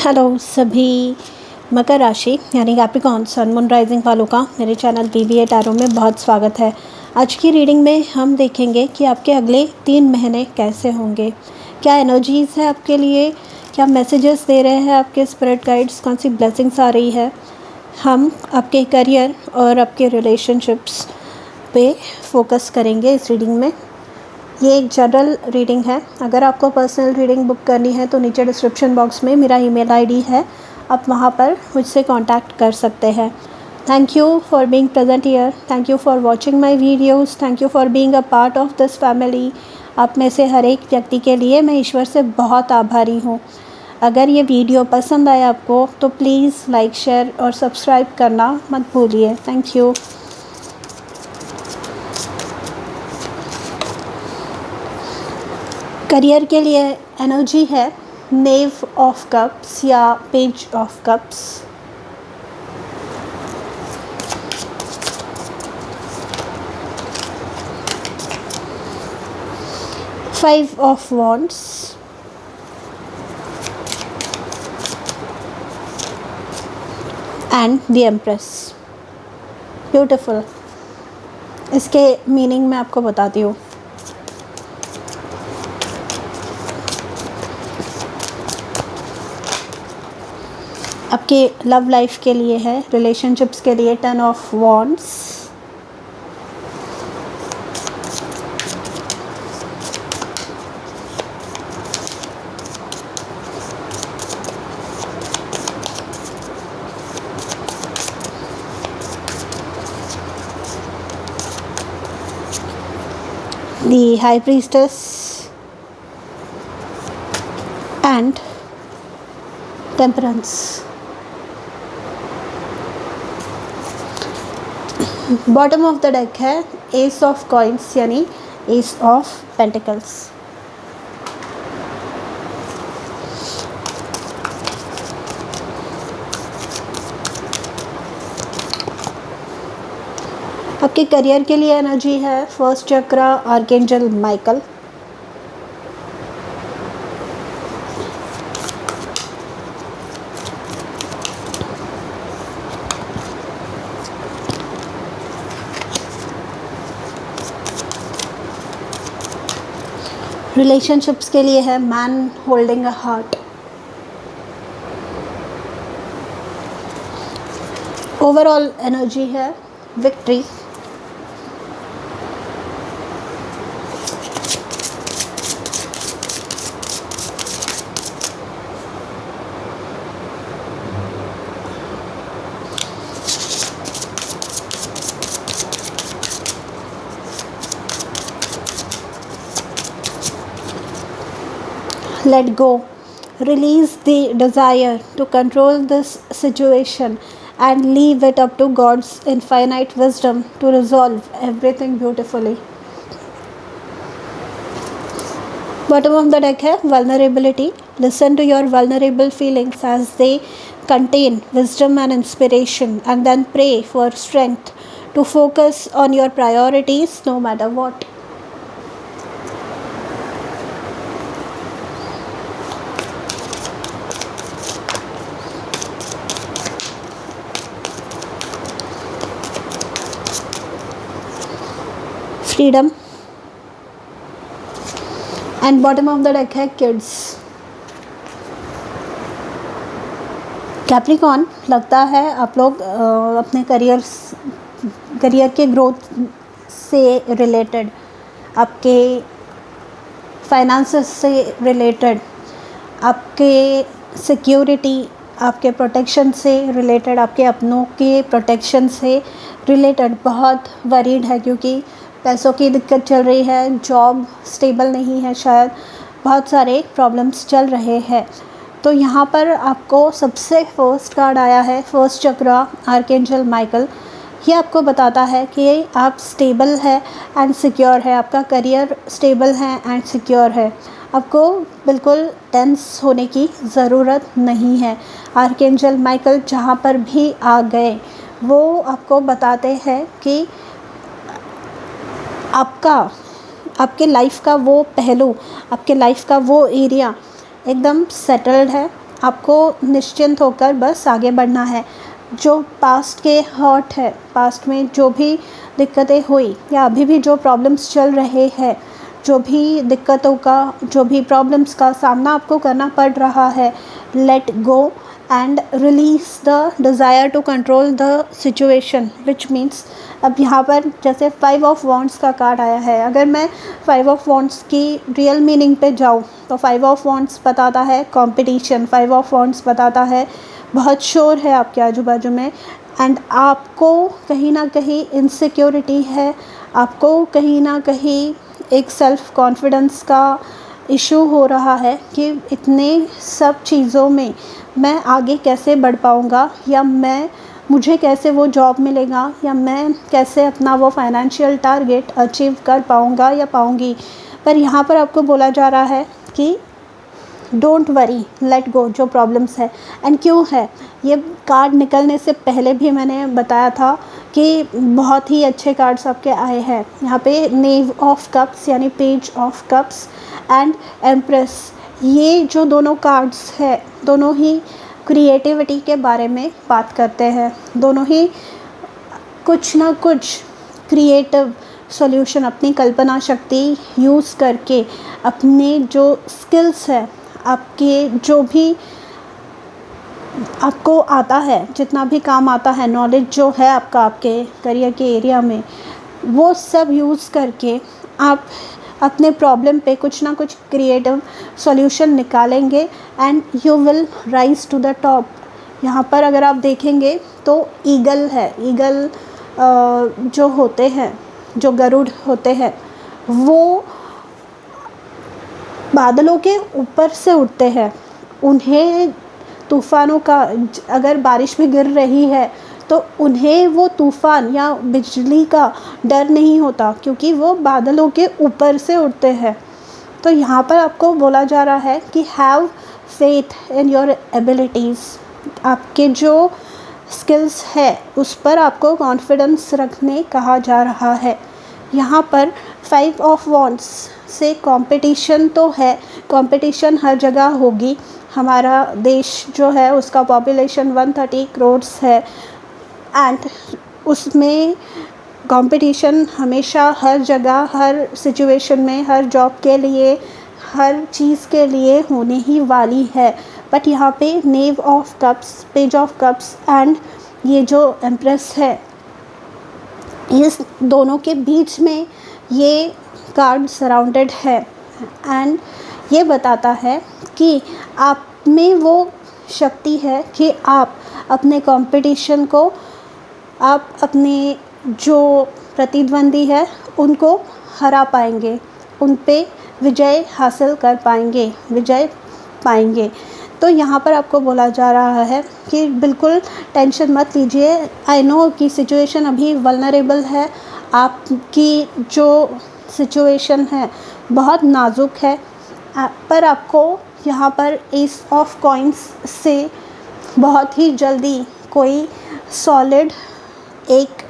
Hello सभी मकर राशि यानी कैप्रिकॉर्न सन मून राइजिंग वालों का मेरे चैनल BBA टैरो में बहुत स्वागत है। आज की रीडिंग में हम देखेंगे कि आपके अगले 3 महीने कैसे होंगे, क्या एनर्जीज़ है आपके लिए, क्या मैसेजेस दे रहे हैं आपके स्पिरिट गाइड्स, कौन सी ब्लेसिंग्स आ रही है। हम आपके करियर और आपके रिलेशनशिप्स पे फोकस करेंगे इस रीडिंग में। ये एक जनरल रीडिंग है। अगर आपको पर्सनल रीडिंग बुक करनी है तो नीचे डिस्क्रिप्शन बॉक्स में मेरा ईमेल आईडी है, आप वहाँ पर मुझसे कांटेक्ट कर सकते हैं। Thank you for being present here, thank you for watching my videos, thank you for being a part of this family. आप में से हर एक व्यक्ति के लिए मैं ईश्वर से बहुत आभारी हूँ। अगर ये वीडियो पसंद आया आपको तो प्लीज़ लाइक, शेयर और सब्सक्राइब करना मत भूलिए। Thank you. करियर के लिए एनर्जी है नेव ऑफ कप्स या page of cups. Five of wands and the empress. Beautiful. इसके मीनिंग मैं आपको बताती हूँ। आपके लव लाइफ के लिए है, रिलेशनशिप्स के लिए 10 of wands, the high priestess and temperance। Bottom of the deck है एस ऑफ कॉइन्स यानी एस ऑफ पेंटिकल्स। आपके करियर के लिए एनर्जी है फर्स्ट चक्रा आर्कएंजल माइकल। रिलेशनशिप्स के लिए है man holding a heart. Overall energy है victory. Let go. Release the desire to control this situation and leave it up to God's infinite wisdom to resolve everything beautifully. Bottom of the deck है vulnerability. Listen to your vulnerable feelings as they contain wisdom and inspiration, and then pray for strength to focus on your priorities no matter what. Freedom and bottom of the deck है kids. Capricorn, लगता है आप लोग अपने career के growth से related, आपके finances से रिलेटेड, आपके सिक्योरिटी, आपके प्रोटेक्शन से रिलेटेड, आपके अपनों के प्रोटेक्शन से रिलेटेड बहुत वरीड है, क्योंकि पैसों की दिक्कत चल रही है, जॉब स्टेबल नहीं है, शायद बहुत सारे प्रॉब्लम्स चल रहे हैं। तो यहाँ पर आपको सबसे फर्स्ट कार्ड आया है फर्स्ट चक्रा आर्कएंजल माइकल। ये आपको बताता है कि आप स्टेबल है एंड सिक्योर है, आपका करियर स्टेबल है एंड सिक्योर है, आपको बिल्कुल टेंस होने की ज़रूरत नहीं है। आर्कएंजल माइकल जहाँ पर भी आ गए वो आपको बताते हैं कि आपके लाइफ का वो पहलू, आपके लाइफ का वो एरिया एकदम सेटल्ड है, आपको निश्चिंत होकर बस आगे बढ़ना है। जो पास्ट के हर्ट है, पास्ट में जो भी दिक्कतें हुई या अभी भी जो प्रॉब्लम्स चल रहे हैं, जो भी दिक्कतों का, जो भी प्रॉब्लम्स का सामना आपको करना पड़ रहा है, let go and release the desire to control the situation, which means अब यहाँ पर जैसे 5 ऑफ वॉन्ड्स का कार्ड आया है। अगर मैं 5 ऑफ वॉन्ड्स की रियल मीनिंग पे जाऊँ तो 5 ऑफ वॉन्ड्स बताता है कंपटीशन, 5 ऑफ वॉन्ड्स बताता है बहुत शोर है आपके आजू बाजू में, एंड आपको कहीं ना कहीं इनसिक्योरिटी है, आपको कहीं ना कहीं एक सेल्फ कॉन्फिडेंस का इशू हो रहा है कि इतने सब चीज़ों में मैं आगे कैसे बढ़ पाऊँगा, या मुझे कैसे वो जॉब मिलेगा, या मैं कैसे अपना वो फाइनेंशियल टारगेट अचीव कर पाऊँगा या पाऊँगी। पर यहाँ पर आपको बोला जा रहा है कि डोंट वरी, लेट गो जो प्रॉब्लम्स है। एंड क्यों है ये कार्ड निकलने से पहले भी मैंने बताया था कि बहुत ही अच्छे कार्ड्स आपके आए हैं। यहाँ पे नेव ऑफ कप्स यानी page of cups and empress, ये जो दोनों कार्ड्स है दोनों ही क्रिएटिविटी के बारे में बात करते हैं। दोनों ही कुछ ना कुछ क्रिएटिव सॉल्यूशन अपनी कल्पना शक्ति यूज़ करके अपने जो स्किल्स है, आपके जो भी आपको आता है, जितना भी काम आता है, नॉलेज जो है आपका आपके करियर के एरिया में, वो सब यूज़ करके आप अपने प्रॉब्लम पे कुछ ना कुछ क्रिएटिव सॉल्यूशन निकालेंगे and you will rise to the top. यहाँ पर अगर आप देखेंगे तो ईगल है, ईगल जो होते हैं, जो गरुड़ होते हैं, वो बादलों के ऊपर से उड़ते हैं। उन्हें तूफ़ानों का, अगर बारिश भी गिर रही है तो उन्हें वो तूफ़ान या बिजली का डर नहीं होता, क्योंकि वो बादलों के ऊपर से उड़ते हैं। तो यहाँ पर आपको बोला जा रहा है कि have faith in your abilities, आपके जो स्किल्स है उस पर आपको कॉन्फिडेंस रखने कहा जा रहा है। यहाँ पर 5 ऑफ वॉन्ड्स से कंपटीशन तो है, कंपटीशन हर जगह होगी। हमारा देश जो है उसका पॉपुलेशन 130 करोड़ है एंड उसमें कंपटीशन हमेशा हर जगह, हर सिचुएशन में, हर जॉब के लिए, हर चीज़ के लिए होने ही वाली है। बट यहाँ पे knave of cups, page of cups and ये जो एम्प्रेस है, इस दोनों के बीच में ये कार्ड सराउंडेड है एंड ये बताता है कि आप में वो शक्ति है कि आप अपने कंपटीशन को, आप अपने जो प्रतिद्वंदी है उनको हरा पाएंगे, उन पे विजय हासिल कर पाएंगे, विजय पाएंगे। तो यहाँ पर आपको बोला जा रहा है कि बिल्कुल टेंशन मत लीजिए। आई नो कि सिचुएशन अभी वल्नरेबल है, आपकी जो सिचुएशन है बहुत नाजुक है, पर आपको यहाँ पर एस ऑफ कॉइंस से बहुत ही जल्दी कोई सॉलिड एक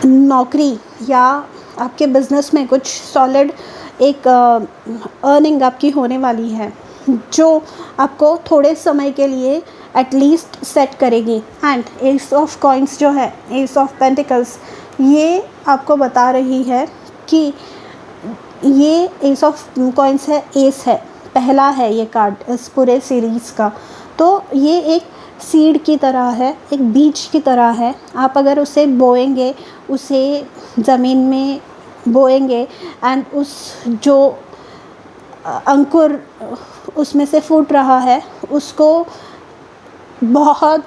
नौकरी या आपके बिज़नेस में कुछ सॉलिड एक अर्निंग आपकी होने वाली है, जो आपको थोड़े समय के लिए एटलीस्ट सेट करेगी। एंड एस ऑफ कॉइंस जो है, एस ऑफ पेंटिकल्स, ये आपको बता रही है कि ये एस ऑफ कॉइंस है, एस है, पहला है ये कार्ड इस पूरे सीरीज़ का। तो ये एक सीड की तरह है, एक बीज की तरह है। आप अगर उसे बोएंगे, उसे ज़मीन में बोएंगे एंड उस जो अंकुर उसमें से फूट रहा है, उसको बहुत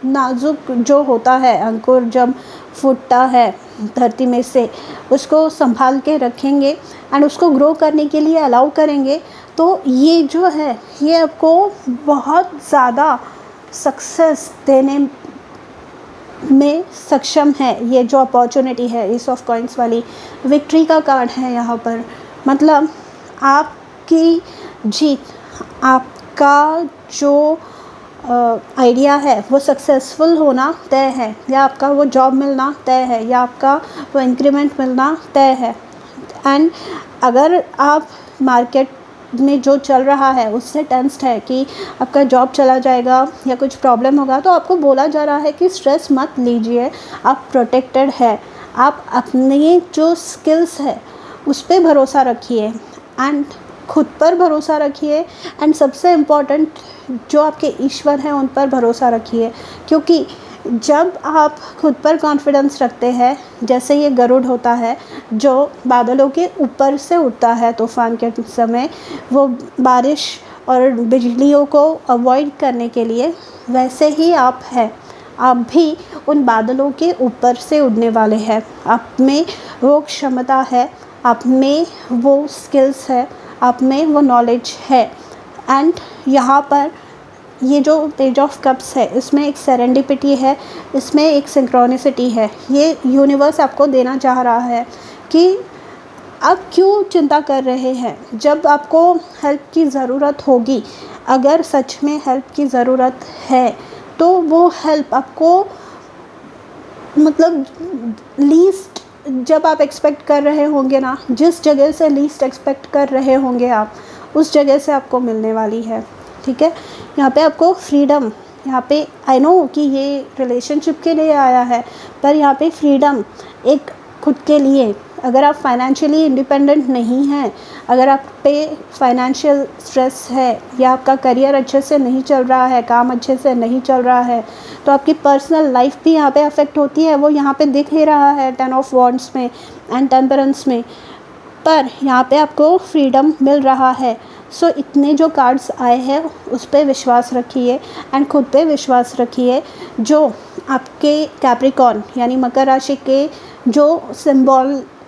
नाजुक जो होता है अंकुर जब फूटता है धरती में से, उसको संभाल के रखेंगे एंड उसको ग्रो करने के लिए अलाउ करेंगे, तो ये जो है ये आपको बहुत ज़्यादा सक्सेस देने में सक्षम है। ये जो अपॉर्चुनिटी है एस ऑफ कॉइंस वाली, विक्ट्री का कार्ड है यहाँ पर, मतलब आपकी जीत, आपका जो आइडिया है वो सक्सेसफुल होना तय है, या आपका वो जॉब मिलना तय है, या आपका वो इंक्रीमेंट मिलना तय है। एंड अगर आप मार्केट में जो चल रहा है उससे टेंस्ड है कि आपका जॉब चला जाएगा या कुछ प्रॉब्लम होगा, तो आपको बोला जा रहा है कि स्ट्रेस मत लीजिए, आप प्रोटेक्टेड है। आप अपने जो स्किल्स है उस पर भरोसा रखिए एंड खुद पर भरोसा रखिए एंड सबसे इम्पॉर्टेंट जो आपके ईश्वर हैं उन पर भरोसा रखिए। क्योंकि जब आप खुद पर कॉन्फिडेंस रखते हैं, जैसे ये गरुड़ होता है जो बादलों के ऊपर से उड़ता है तूफ़ान के समय, वो बारिश और बिजलियों को अवॉइड करने के लिए, वैसे ही आप हैं। आप भी उन बादलों के ऊपर से उड़ने वाले हैं। आप में वो क्षमता है, आप में वो स्किल्स है, आप में वो नॉलेज है। एंड यहाँ पर ये जो पेज ऑफ कप्स है इसमें एक सेरेंडिपिटी है, इसमें एक सिंक्रोनिसिटी है। ये यूनिवर्स आपको देना चाह रहा है कि आप क्यों चिंता कर रहे हैं। जब आपको हेल्प की ज़रूरत होगी, अगर सच में हेल्प की ज़रूरत है, तो वो हेल्प आपको मतलब लीस्ट, जब आप एक्सपेक्ट कर रहे होंगे ना, जिस जगह से लीस्ट एक्सपेक्ट कर रहे होंगे आप, उस जगह से आपको मिलने वाली है। ठीक है, यहाँ पे आपको फ्रीडम, यहाँ पे आई नो कि ये रिलेशनशिप के लिए आया है, पर यहाँ पे फ्रीडम एक खुद के लिए। अगर आप फाइनेंशियली इंडिपेंडेंट नहीं हैं, अगर आप पे फाइनेंशियल स्ट्रेस है या आपका करियर अच्छे से नहीं चल रहा है, काम अच्छे से नहीं चल रहा है, तो आपकी पर्सनल लाइफ भी यहाँ पे अफेक्ट होती है। वो यहाँ पे दिख ही रहा है 10 ऑफ वॉन्ड्स में एंड टेम्परेंस में, पर यहाँ पे आपको फ्रीडम मिल रहा है। सो इतने जो कार्ड्स आए हैं उस पर विश्वास रखिए एंड खुद पे विश्वास रखिए। जो आपके कैप्रिकॉर्न यानी मकर राशि के जो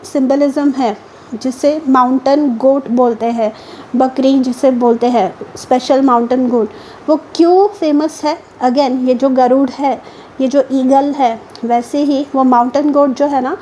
सिंबलिज़म है, जिसे माउंटेन गोट बोलते हैं, बकरी जिसे बोलते हैं, स्पेशल माउंटेन गोट, वो क्यों फेमस है? अगेन ये जो गरुड़ है, ये जो ईगल है, वैसे ही वो माउंटेन गोट जो है ना,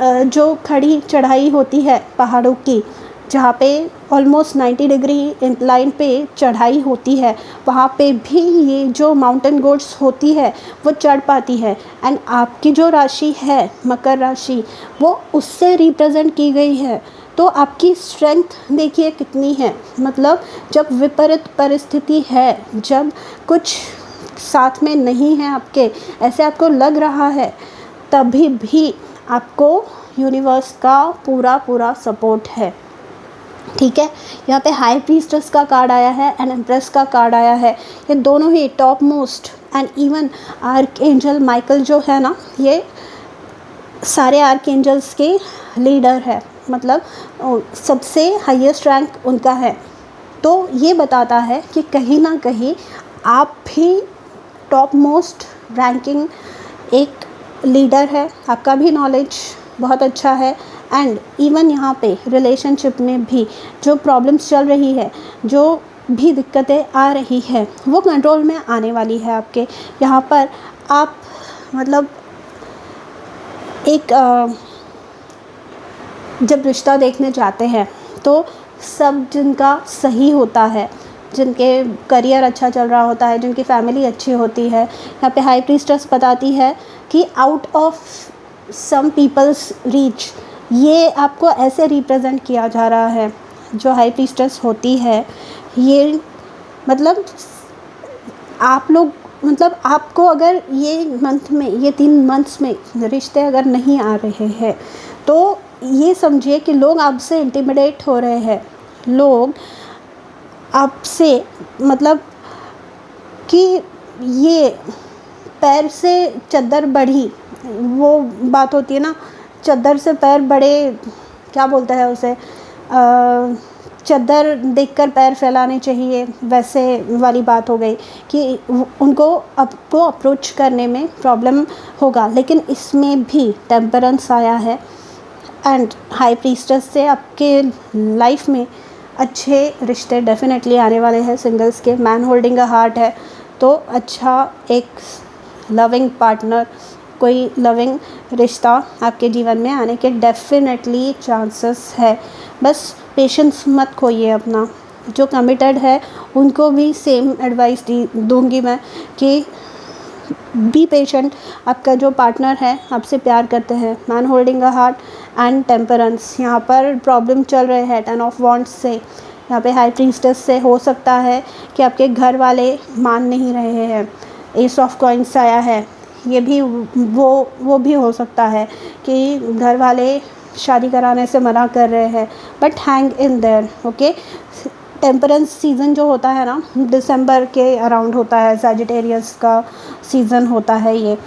जो खड़ी चढ़ाई होती है पहाड़ों की, जहाँ पे ऑलमोस्ट 90 डिग्री इंक्लाइन पे चढ़ाई होती है, वहाँ पे भी ये जो माउंटेन गोट्स होती है वो चढ़ पाती है। एंड आपकी जो राशि है मकर राशि, वो उससे रिप्रेजेंट की गई है। तो आपकी स्ट्रेंथ देखिए कितनी है। मतलब जब विपरीत परिस्थिति है, जब कुछ साथ में नहीं है आपके, ऐसे आपको लग रहा है, तभी भी आपको यूनिवर्स का पूरा सपोर्ट है। ठीक है, यहाँ पे हाई प्रीस्टेस का कार्ड आया है एंड एम्प्रेस का कार्ड आया है। ये दोनों ही top most and even archangel Michael जो है ना, ये सारे आर्क एंजल्स के लीडर है, मतलब सबसे हाईएस्ट रैंक उनका है। तो ये बताता है कि कहीं ना कहीं आप भी टॉप मोस्ट रैंकिंग एक लीडर है, आपका भी नॉलेज बहुत अच्छा है। एंड इवन यहाँ पे रिलेशनशिप में भी जो प्रॉब्लम्स चल रही है, जो भी दिक्कतें आ रही है, वो कंट्रोल में आने वाली है आपके। यहाँ पर आप मतलब एक जब रिश्ता देखने जाते हैं तो सब जिनका सही होता है, जिनके करियर अच्छा चल रहा होता है, जिनकी फैमिली अच्छी होती है, यहाँ पे हाई प्रीस्टेस बताती है कि out of some people's reach, ये आपको ऐसे रिप्रेजेंट किया जा रहा है। जो हाई प्रीस्टेस होती है, ये मतलब आप लोग, मतलब आपको अगर ये मंथ में, ये 3 मंथ्स में रिश्ते अगर नहीं आ रहे हैं, तो ये समझिए कि लोग आपसे इंटिमिडेट हो रहे हैं। लोग आपसे मतलब कि ये पैर से चद्दर बढ़ी, वो बात होती है ना, चद्दर से पैर बड़े, क्या बोलते हैं उसे, चद्दर देखकर पैर फैलाने चाहिए, वैसे वाली बात हो गई कि उनको आपको अप्रोच करने में प्रॉब्लम होगा। लेकिन इसमें भी टेम्परेंस आया है एंड हाई प्रीस्टेस से आपके लाइफ में अच्छे रिश्ते डेफिनेटली आने वाले हैं। सिंगल्स के मैन होल्डिंग अ हार्ट है, तो अच्छा एक लविंग पार्टनर, कोई लविंग रिश्ता आपके जीवन में आने के डेफिनेटली चांसेस है। बस पेशेंस मत खोइए अपना। जो कमिटेड है उनको भी सेम एडवाइस दूंगी मैं कि बी पेशेंट। आपका जो पार्टनर है आपसे प्यार करते हैं, man holding a heart and temperance, यहाँ पर प्रॉब्लम चल रहे हैं 10 ऑफ वॉन्ड्स से, यहाँ पे हाई प्रीस्टेस से हो सकता है कि आपके घर वाले मान नहीं रहे हैं। एस ऑफ कॉइंस आया है, ये भी वो भी हो सकता है कि घर वाले शादी कराने से मना कर रहे हैं, but hang in their. Okay, temperance season जो होता है ना, दिसंबर के अराउंड होता है, सैजिटेरियस का सीज़न होता है ये।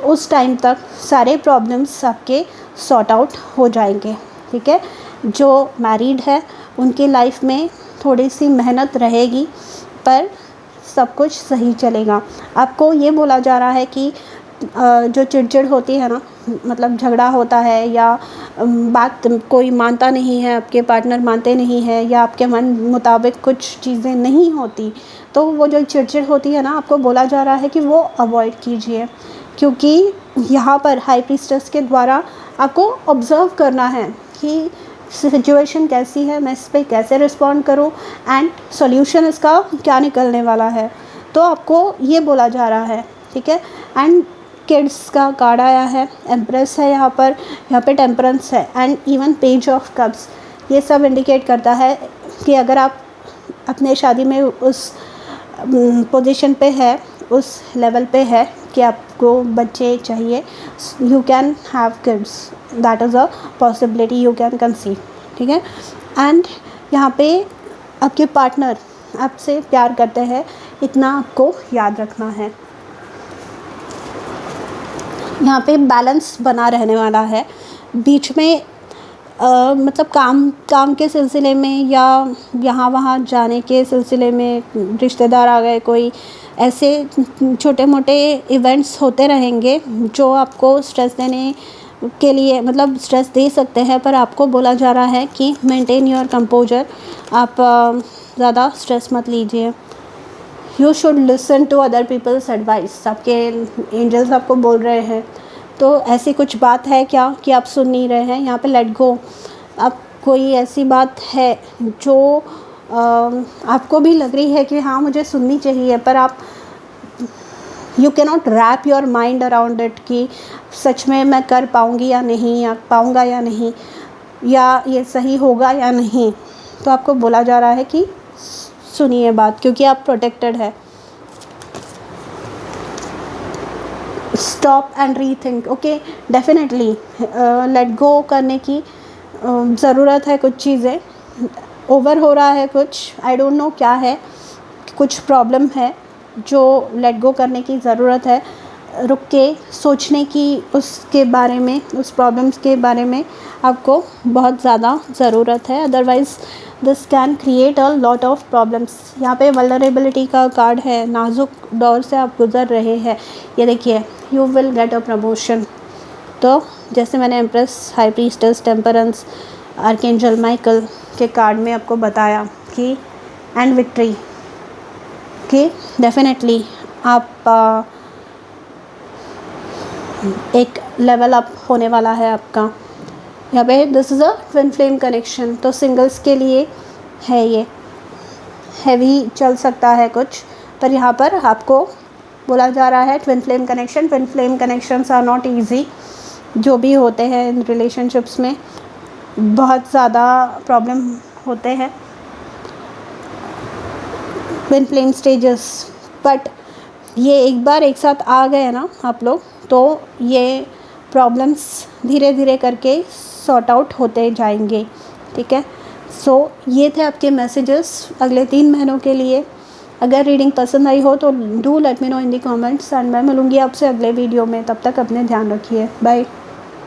उस टाइम तक सारे प्रॉब्लम्स आपके सॉर्ट आउट हो जाएंगे। ठीक है, जो मैरिड है उनकी लाइफ में थोड़ी सी मेहनत रहेगी, पर सब कुछ सही चलेगा। आपको ये बोला जा रहा है कि जो चिड़चिड़ होती है ना, मतलब झगड़ा होता है या बात कोई मानता नहीं है, आपके पार्टनर मानते नहीं हैं या आपके मन मुताबिक कुछ चीज़ें नहीं होती, तो वो जो चिड़चिड़ होती है ना, आपको बोला जा रहा है कि वो अवॉइड कीजिए, क्योंकि यहाँ पर हाई प्रीस्टेस के द्वारा आपको ऑब्ज़र्व करना है कि सिचुएशन कैसी है, मैं इस पर कैसे रिस्पॉन्ड करूँ एंड सॉल्यूशन इसका क्या निकलने वाला है। तो आपको ये बोला जा रहा है। ठीक है, एंड किड्स का कार्ड आया है, एम्प्रेस है यहाँ पे टेम्परेंस है and even page of cups. ये सब इंडिकेट करता है कि अगर आप अपने शादी में उस पोजीशन पे है, उस लेवल पे है कि आपको बच्चे चाहिए, you can have kids, that is a possibility, you can conceive. ठीक है, एंड यहाँ पे आपके पार्टनर आपसे प्यार करते हैं, इतना आपको याद रखना है। यहाँ पे बैलेंस बना रहने वाला है। बीच में मतलब काम के सिलसिले में या यहाँ वहाँ जाने के सिलसिले में रिश्तेदार आ गए, कोई ऐसे छोटे मोटे इवेंट्स होते रहेंगे जो आपको स्ट्रेस देने के लिए, मतलब स्ट्रेस दे सकते हैं, पर आपको बोला जा रहा है कि मेंटेन योर कंपोजर, आप ज़्यादा स्ट्रेस मत लीजिए। You should listen to other people's advice, आपके एंजल्स आपको बोल रहे हैं। तो ऐसी कुछ बात है क्या कि आप सुन नहीं रहे हैं? यहाँ पे लेट गो। आप कोई ऐसी बात है जो आपको भी लग रही है कि हाँ मुझे सुननी चाहिए, पर आप you can not wrap your mind around it कि सच में मैं कर पाऊँगी या नहीं, या पाऊँगा या नहीं, या ये सही होगा या नहीं। तो आपको बोला जा रहा है कि सुनिए बात, क्योंकि आप प्रोटेक्टेड है। Stop and rethink. Okay, definitely let go करने की ज़रूरत है। कुछ चीज़ें ओवर हो रहा है, कुछ आई डोंट नो क्या है, कुछ प्रॉब्लम है जो लेट गो करने की ज़रूरत है। रुक के सोचने की उसके बारे में, उस प्रॉब्लम्स के बारे में आपको बहुत ज़्यादा ज़रूरत है, otherwise this can create a lot of problems. यहाँ पे वल्नरेबिलिटी का कार्ड है, नाजुक दौर से आप गुज़र रहे हैं। ये देखिए, you will get a promotion. तो जैसे मैंने empress, high priestess, temperance, archangel Michael के कार्ड में आपको बताया कि एंड विक्ट्री, कि डेफिनेटली आप एक लेवल अप होने वाला है आपका। यहाँ पे this is a twin flame connection, तो सिंगल्स के लिए है ये। हैवी चल सकता है कुछ, पर यहाँ पर आपको बोला जा रहा है twin flame connection. Twin flame connections are not easy, जो भी होते हैं इन रिलेशनशिप्स में बहुत ज़्यादा प्रॉब्लम होते हैं, ट्विन फ्लेम स्टेजेस। बट ये एक बार एक साथ आ गए ना आप लोग, तो ये प्रॉब्लम्स धीरे धीरे करके सॉर्ट आउट होते जाएंगे। ठीक है, सो ये थे आपके मैसेजेस अगले 3 महीनों के लिए। अगर रीडिंग पसंद आई हो तो do let me know in the comments, and मैं मिलूँगी आपसे अगले वीडियो में। तब तक अपने ध्यान रखिए, बाय।